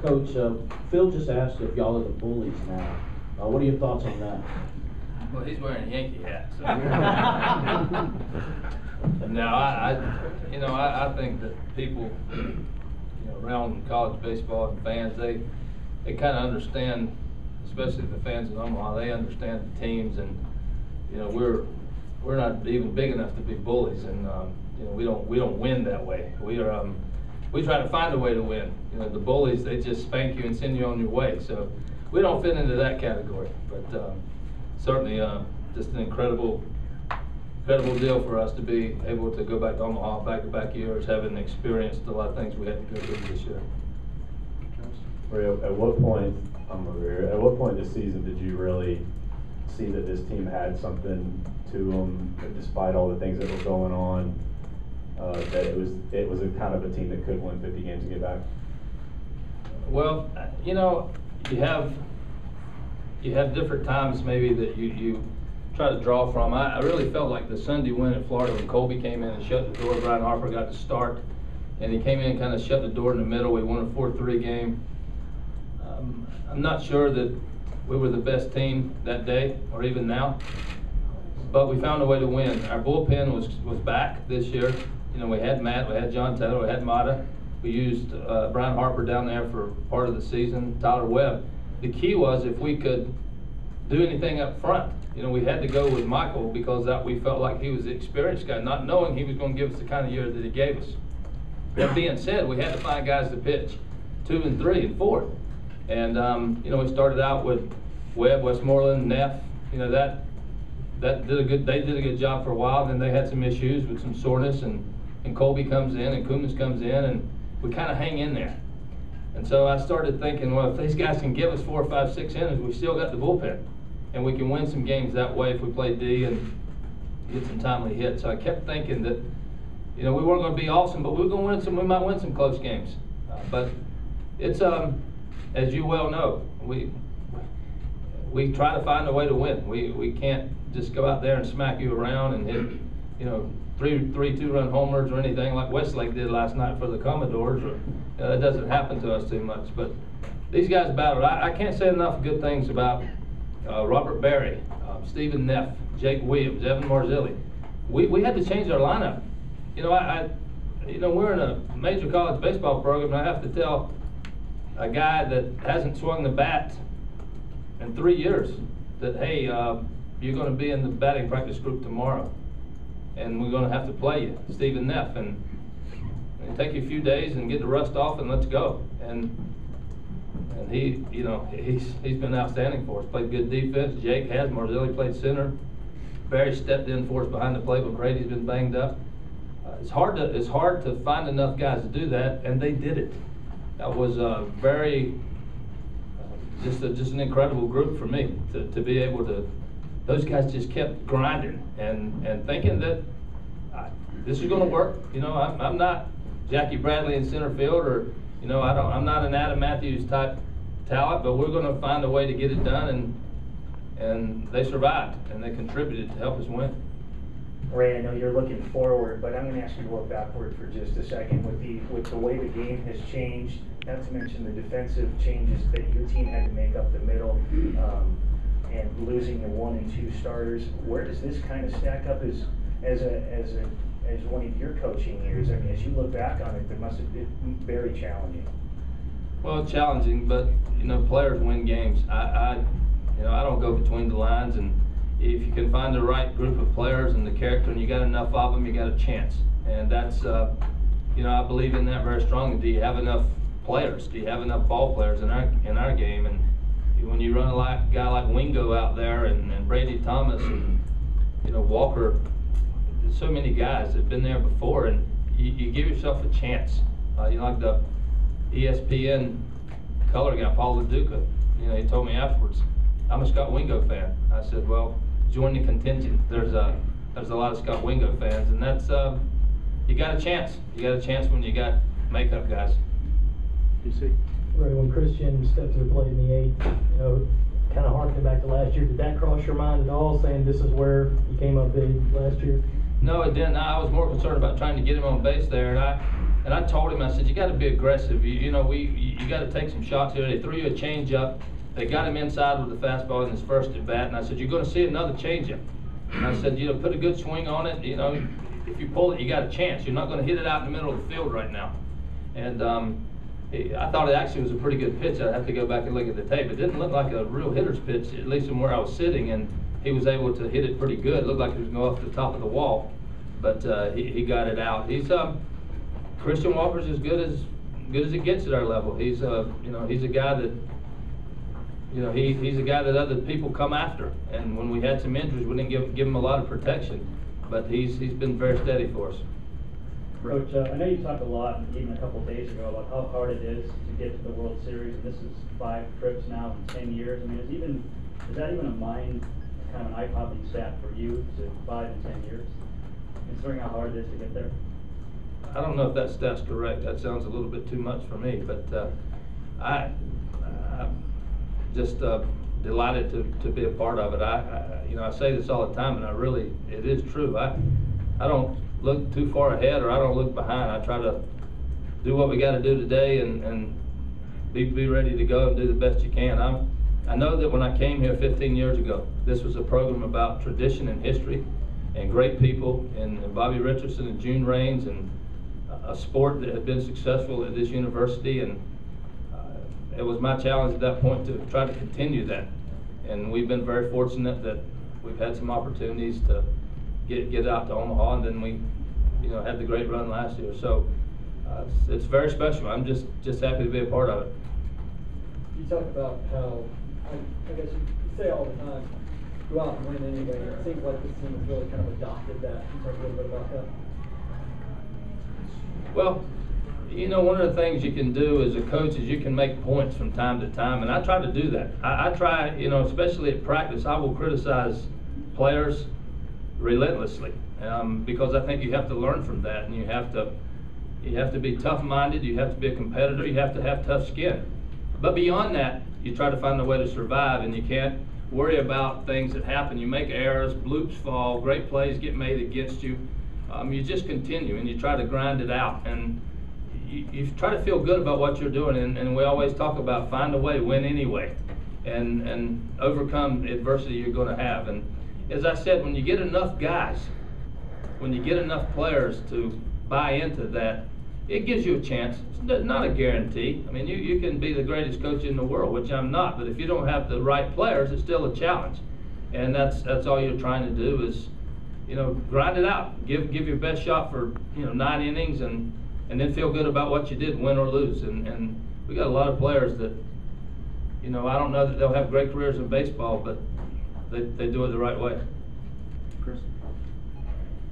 Coach, Phil just asked if y'all are the bullies now. What are your thoughts on that? Well, he's wearing a Yankee hat, so. No, I think that people, around college baseball and fans, they kind of understand, especially the fans in Omaha, they understand the teams, and we're not even big enough to be bullies, and we don't win that way. We try to find a way to win. The bullies, they just spank you and send you on your way. So we don't fit into that category. But certainly, just an incredible deal for us to be able to go back to Omaha back-to-back years, having experienced a lot of things we had to go through this year. Ray, at what point, I'm over here, at what point this season did you really see that this team had something to them, despite all the things that were going on? That it was a kind of a team that could win 50 games and get back? Well, you have different times maybe that you try to draw from. I really felt like the Sunday win at Florida when Colby came in and shut the door. Brian Harper got to start, and he came in and kind of shut the door in the middle. We won a 4-3 game. I'm not sure that we were the best team that day or even now, but we found a way to win. Our bullpen was back this year. We had Matt, we had John Taylor, we had Mata. We used Brian Harper down there for part of the season, Tyler Webb. The key was if we could do anything up front. We had to go with Michael because we felt like he was the experienced guy, not knowing he was going to give us the kind of year that he gave us. That being said, we had to find guys to pitch 2 and 3 and 4. And we started out with Webb, Westmoreland, Neff. They did a good job for a while. Then they had some issues with some soreness, and Colby comes in and Kumas comes in, and we kind of hang in there. And so I started thinking, well, if these guys can give us 4, 5, 6 innings, we still got the bullpen, and we can win some games that way if we play D and get some timely hits. So I kept thinking that, we weren't going to be awesome, but we might win some close games. But it's as you well know, we try to find a way to win. We can't just go out there and smack you around and hit, 3 2-run homers or anything like Westlake did last night for the Commodores. That doesn't happen to us too much. But these guys battled. I can't say enough good things about Robert Berry, Stephen Neff, Jake Williams, Evan Marzilli. We had to change our lineup. We're in a major college baseball program, and I have to tell a guy that hasn't swung the bat in 3 years that, hey, you're going to be in the batting practice group tomorrow, and we're going to have to play you, Stephen Neff, and take you a few days and get the rust off, and let's go. And he, he's been outstanding for us. Played good defense. Jake has. Marzilli played center. Barry stepped in for us behind the plate when Brady's been banged up. It's hard to find enough guys to do that, and they did it. That was just an incredible group for me to be able to. Those guys just kept grinding and thinking that this is going to work. I'm not Jackie Bradley in center field, or I'm not an Adam Matthews type talent, but we're going to find a way to get it done, and they survived and they contributed to help us win. Ray, I know you're looking forward, but I'm going to ask you to look backward for just a second. With the way the game has changed, not to mention the defensive changes that your team had to make up the middle, and losing the 1 and 2 starters, where does this kind of stack up as one of your coaching years? I mean, as you look back on it, it must have been very challenging. Well, challenging, but players win games. I don't go between the lines, and if you can find the right group of players and the character, and you got enough of them, you got a chance. And that's, I believe in that very strongly. Do you have enough players? Do you have enough ball players in our game? And when you run a guy like Wingo out there, and Brady Thomas, and Walker, there's so many guys that have been there before, and you give yourself a chance. Like the ESPN color guy, Paul LaDuca. He told me afterwards, I'm a Scott Wingo fan. I said, well, join the contingent. There's a lot of Scott Wingo fans, and that's you got a chance. You got a chance when you got makeup guys. You see, Ray, when Christian stepped to the plate in the 8th, kind of harkening back to last year, did that cross your mind at all, saying this is where you came up big last year? No, it didn't. I was more concerned about trying to get him on base there, and And I told him, I said, you gotta be aggressive. You gotta take some shots here. They threw you a changeup. They got him inside with the fastball in his first at bat, and I said, you're gonna see another changeup. And I said, put a good swing on it. If you pull it, you got a chance. You're not gonna hit it out in the middle of the field right now. And I thought it actually was a pretty good pitch. I'd have to go back and look at the tape. It didn't look like a real hitter's pitch, at least from where I was sitting, and he was able to hit it pretty good. It looked like it was going off the top of the wall, but he got it out. He's Christian Walker's as good as it gets at our level. He's he's a guy that he's a guy that other people come after. And when we had some injuries, we didn't give him a lot of protection, but he's been very steady for us. Coach, I know you talked a lot, even a couple of days ago, about how hard it is to get to the World Series, and this is 5 trips now in 10 years. I mean, is that even a mind, kind of an eye-popping stat for you, to 5 in 10 years, considering how hard it is to get there? I don't know if that stat's correct. That sounds a little bit too much for me, but I'm just delighted to be a part of it. I say this all the time, and it is true. I don't look too far ahead, or I don't look behind. I try to do what we got to do today and be ready to go and do the best you can. I know that when I came here 15 years ago, this was a program about tradition and history and great people, and Bobby Richardson and June Raines, and a sport that had been successful at this university, and it was my challenge at that point to try to continue that. And we've been very fortunate that we've had some opportunities to get out to Omaha, and then we had the great run last year. So it's very special. I'm just happy to be a part of it. You talk about how, I guess you say all the time, go out and win anyway. It seems like this team has really kind of adopted that. Can you talk a little bit about that? Well, one of the things you can do as a coach is you can make points from time to time, and I try to do that. I try, especially at practice, I will criticize players relentlessly, because I think you have to learn from that, and you have to be tough-minded, you have to be a competitor, you have to have tough skin. But beyond that, you try to find a way to survive, and you can't worry about things that happen. You make errors, bloops fall, great plays get made against you. You just continue, and you try to grind it out, and you try to feel good about what you're doing, and we always talk about find a way, win anyway, and overcome adversity you're going to have. And as I said, when you get enough guys, when you get enough players to buy into that, it gives you a chance. It's not a guarantee. I mean, you can be the greatest coach in the world, which I'm not, but if you don't have the right players, it's still a challenge. And that's all you're trying to do is, grind it out. Give your best shot for 9 innings, and then feel good about what you did, win or lose. And we got a lot of players that, I don't know that they'll have great careers in baseball, but they do it the right way. Chris?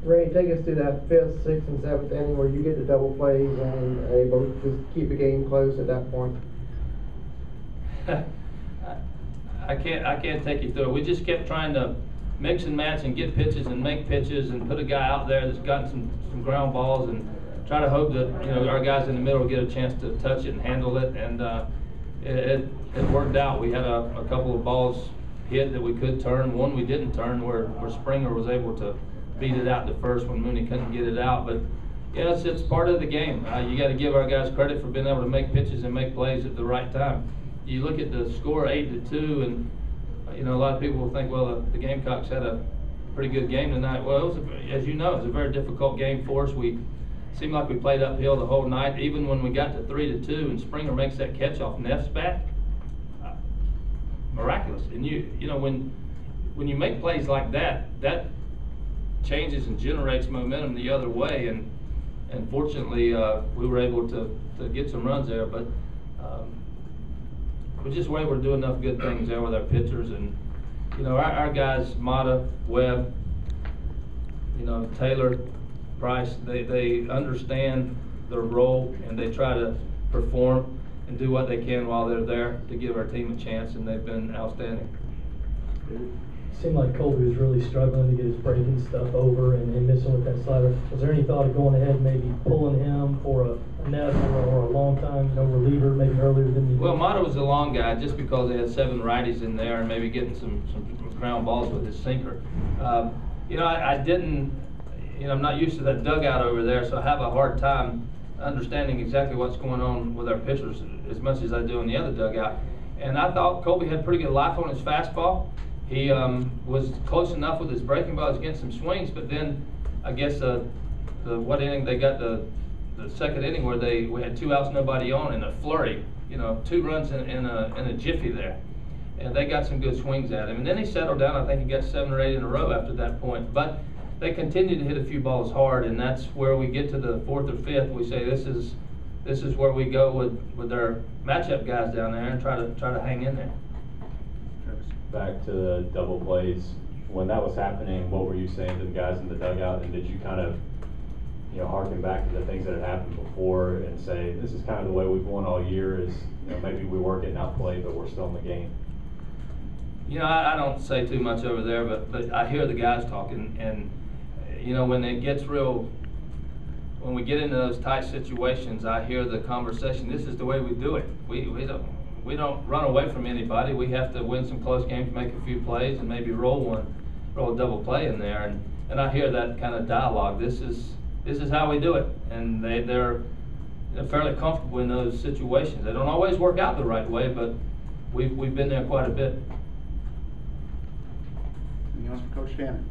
Ray, take us to that 5th, 6th, and 7th inning where you get the double plays and able to just keep the game close at that point. I can't take you through it. We just kept trying to mix and match and get pitches and make pitches and put a guy out there that's gotten some ground balls, and try to hope that our guys in the middle get a chance to touch it and handle it. And it worked out. We had a couple of balls hit that we could turn. One we didn't turn, where Springer was able to beat it out to first when Mooney couldn't get it out. But it's part of the game. You got to give our guys credit for being able to make pitches and make plays at the right time. You look at the score 8-2, and a lot of people will think, well, the Gamecocks had a pretty good game tonight. Well, as you know, it was a very difficult game for us. We seemed like we played uphill the whole night. Even when we got to 3-2, and Springer makes that catch off Neff's bat, miraculous. And when you make plays like that, that changes and generates momentum the other way. And fortunately, we were able to get some runs there. But we just were able to do enough good things there with our pitchers, and our guys, Mata, Webb, Taylor, Price, they understand their role, and they try to perform and do what they can while they're there to give our team a chance, and they've been outstanding. It seemed like Colby was really struggling to get his breaking stuff over and missing with that slider. Was there any thought of going ahead and maybe pulling him for a net or a long time reliever, maybe earlier than you did? Well, Mata was a long guy just because they had 7 righties in there and maybe getting some ground balls with his sinker. I didn't, I'm not used to that dugout over there, so I have a hard time understanding exactly what's going on with our pitchers as much as I do in the other dugout. And I thought Colby had pretty good life on his fastball. He was close enough with his breaking balls against some swings, but then I guess what inning they got the second inning where we had 2 outs, nobody on, in a flurry, 2 runs in a jiffy there. And they got some good swings at him. And then he settled down. I think he got 7 or 8 in a row after that point. But they continued to hit a few balls hard, and that's where we get to the 4th or 5th. We say this is where we go with our matchup guys down there and try to hang in there. Back to the double plays, when that was happening, what were you saying to the guys in the dugout, and did you kind of, harken back to the things that had happened before and say, this is kind of the way we've won all year, is, maybe we were getting outplayed, but we're still in the game? I don't say too much over there, but I hear the guys talking, and when it gets real, when we get into those tight situations, I hear the conversation. This is the way we do it. We don't run away from anybody. We have to win some close games, make a few plays, and maybe roll a double play in there. And I hear that kind of dialogue. This is how we do it, and they're fairly comfortable in those situations. They don't always work out the right way, but we've been there quite a bit. Anything else for Coach Tanner?